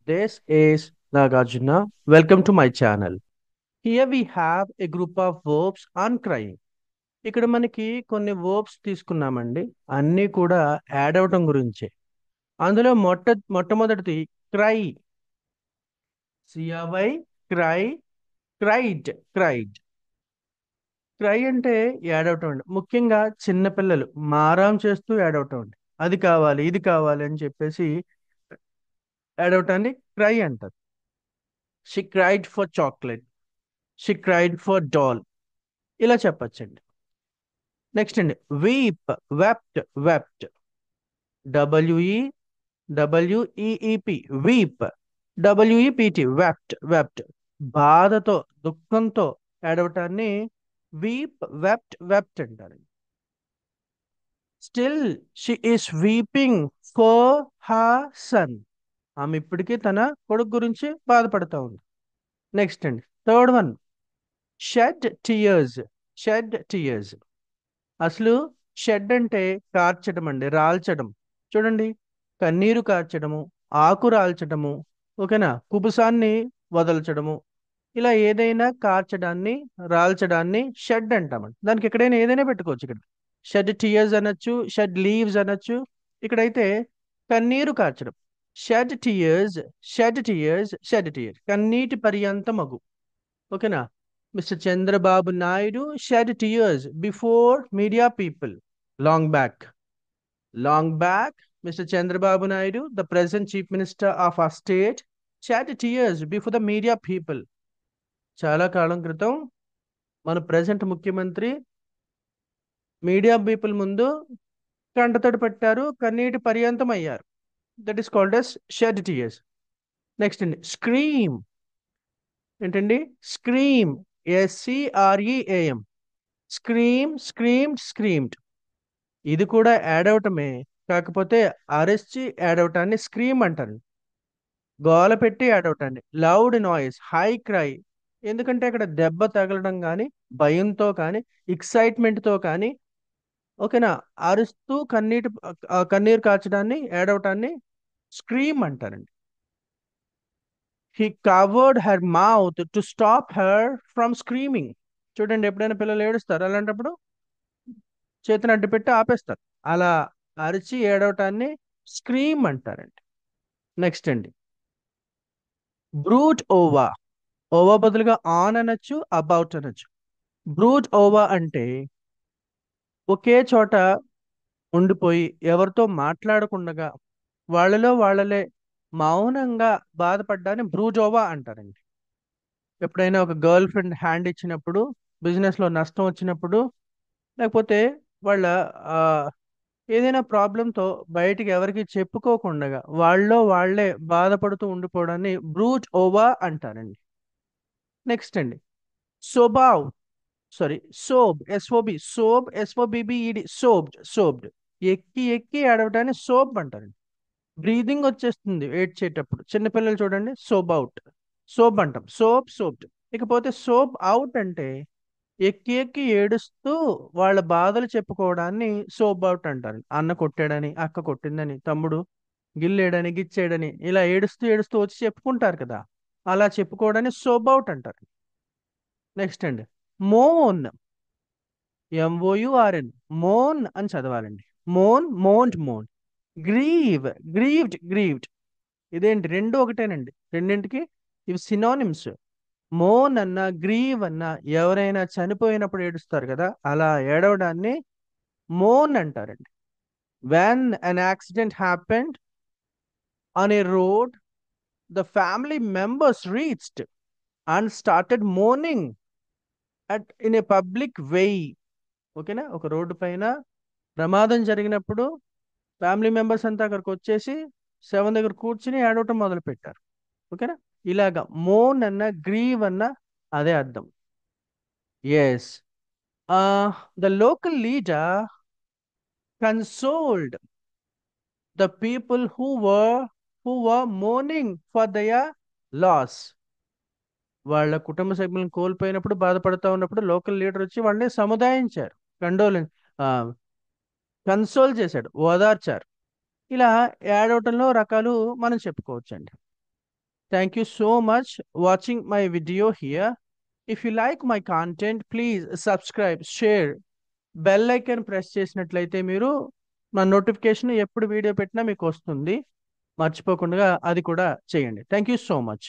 This is Nagarjuna. Welcome to my channel. Here we have a group of verbs on crying. ఇక్కడ మనకి కొన్ని verbs తీసుకున్నామండి. అన్నీ కూడా యాడ్ అవటం గురించే. అందులో మొట్టమొదటిది cry. CRY cry, cried, cried. Cry అంటే యాడ్ అవటం అండి. ముఖ్యంగా చిన్నపిల్లలు మారాం చేస్తూ యాడ్ అవటం అండి. అది కావాలి, ఇది కావాలి అని చెప్పేసి యాడ్ అవటాన్ని క్రై అంటారు. She cried for chocolate, she cried for doll, ఇలా చెప్పచ్చండి. నెక్స్ట్ అండి weep, wept, wept. W E W E E P weep, W E P T wept, wept. బాధతో దుఃఖంతో ఏడవటాన్ని వీప్, వెప్ట్, వెప్ట్ అంటారు. Still she is weeping for her son. ఆమె ఇప్పటికీ తన కొడుకు గురించి బాధపడతా ఉంది. నెక్స్ట్ అండి third one shed tears, shed tears. అసలు షెడ్ అంటే కార్చడం అండి, రాల్చడం. చూడండి, కన్నీరు కార్చడము, ఆకు రాల్చడము, ఓకేనా, కుబుసాన్ని వదల్చడము, ఇలా ఏదైనా కార్చడాన్ని, రాల్చడాన్ని షెడ్ అంటామండి. దానికి ఎక్కడైనా ఏదైనా పెట్టుకోవచ్చు. ఇక్కడ షెడ్ టీయర్స్ అనొచ్చు, షెడ్ లీవ్స్ అనొచ్చు. ఇక్కడైతే కన్నీరు కార్చడం. Shed tears, shed tears, shed tears, కన్నీటి పర్యంతమగు. ఓకేనా. Mr. Chandrababu Naidu shed tears before media people. Long back. Long back, Mr. Chandrababu Naidu, the present Chief Minister of our state, shed tears before the media people. చాలా కాలం క్రితం మన present ముఖ్యమంత్రి media people ముందు కంటతడి పెట్టారు, కన్నీటి పర్యంతం అయ్యారు. That is called as shed tears. Next అండి స్క్రీమ్. ఏంటండి స్క్రీమ్, ఎస్సిఆర్ఈఏఎం. Scream, screamed, screamed. ఇది కూడా యాడ్ అవటమే, కాకపోతే అరచి యాడ్ అవటాన్ని స్క్రీమ్ అంటారు. గోల పెట్టి యాడ్ అవటాన్ని లౌడ్ నాయిస్, హై క్రై. ఎందుకంటే అక్కడ దెబ్బ తగలడం కానీ, భయంతో కానీ, ఎక్సైట్మెంట్తో కానీ, ఓకేనా, అరుస్తూ కన్నీరు కార్చడాన్ని, యాడ్ అవటాన్ని స్క్రీమ్ అంటారండి. He covered her mouth to stop her from screaming. చూడండి, ఎప్పుడైనా పిల్లలు ఏడుస్తారు, అలాంటప్పుడు చేతిని అడ్డు పెట్టి ఆపేస్తారు. అలా అరిచి ఏడవటాన్ని స్క్రీమ్ అంటారండి. నెక్స్ట్ అండి బ్రూట్ ఓవా. ఓవా బదులుగా ఆన్ అనొచ్చు, అబౌట్ అనొచ్చు. బ్రూట్ ఓవా అంటే ఒకే చోట ఉండిపోయి ఎవరితో మాట్లాడకుండా వాళ్ళలో వాళ్ళలే మౌనంగా బాధపడ్డాన్ని బ్రూట్ ఓవా అంటారండి. ఎప్పుడైనా ఒక గర్ల్ ఫ్రెండ్ హ్యాండ్ ఇచ్చినప్పుడు, బిజినెస్లో నష్టం వచ్చినప్పుడు, లేకపోతే వాళ్ళ ఆ, ఏదైనా ప్రాబ్లంతో బయటికి ఎవరికి చెప్పుకోకుండా వాళ్ళలో వాళ్ళే బాధపడుతూ ఉండిపోవడాన్ని బ్రూట్ ఓవా అంటారండి. నెక్స్ట్ అండి సోబావ్, సారీ సోబ్, ఎస్ఓబి, సోబ్, ఎస్ఓబిబిఈడి, సోబ్డ్, సోబ్డ్. ఎక్కి ఎక్కి ఏడవటాన్ని సోబ్ అంటారండి. బ్రీదింగ్ వచ్చేస్తుంది ఏడ్చేటప్పుడు. చిన్నపిల్లలు చూడండి, సోబ్ అవుట్, సోబ్ అంటాం, సోప్, సోప్డ్. ఇకపోతే సోబ్ అవుట్ అంటే ఎక్కి ఎక్కి ఏడుస్తూ వాళ్ళ బాధలు చెప్పుకోవడాన్ని సోబ్ అవుట్ అంటారు. అన్న కొట్టాడని, అక్క కొట్టిందని, తమ్ముడు గిల్లేడని, గిచ్చేయడని, ఇలా ఏడుస్తూ ఏడుస్తూ వచ్చి చెప్పుకుంటారు కదా, అలా చెప్పుకోవడాన్ని సోబ్ అవుట్ అంటారు. నెక్స్ట్ అండి మోన్, ఎంఓయుఆర్ఎన్, మోన్ అని చదవాలండి. మోన్, మోన్డ్, మోన్. Grieve, grieved, grieved. ఇదేంటి, రెండు ఒకటేనండి, రెండింటికి ఇవి సినోనిమ్స్. మోన్ అన్న, గ్రీవ్ అన్న, ఎవరైనా చనిపోయినప్పుడు ఏడుస్తారు కదా, అలా ఏడవడాన్ని మోన్ అంటారండి. When an accident happened on a road, the family members reached and started morning in a public వేయి. ఓకేనా, ఒక రోడ్డు పైన ప్రమాదం జరిగినప్పుడు ఫ్యామిలీ మెంబర్స్ అంతా అక్కడికి వచ్చేసి శవం దగ్గర కూర్చుని ఏడవటం మొదలు పెట్టారు. ఓకేనా, ఇలాగా మోన్ అన్న, గ్రీవ్ అన్న అదే అర్థం. Yes, the local leader consoled the people who were mourning for their loss. వాళ్ళ కుటుంబ సభ్యులను కోల్పోయినప్పుడు, బాధపడుతూ ఉన్నప్పుడు లోకల్ లీడర్ వచ్చి వాళ్ళని సముదాయించారు, కండోలెన్స్, కన్సోల్ చేశాడు, ఓదార్చారు. ఇలా ఏడవటంలో రకాలు మనం చెప్పుకోవచ్చండి. Thank you so much watching my video here. If you like my content, please subscribe, share, bell icon press చేసినట్లయితే మీరు నా నోటిఫికేషన్ ఎప్పుడు వీడియో పెట్టినా మీకు వస్తుంది. మర్చిపోకుండా అది కూడా చేయండి. Thank you so much.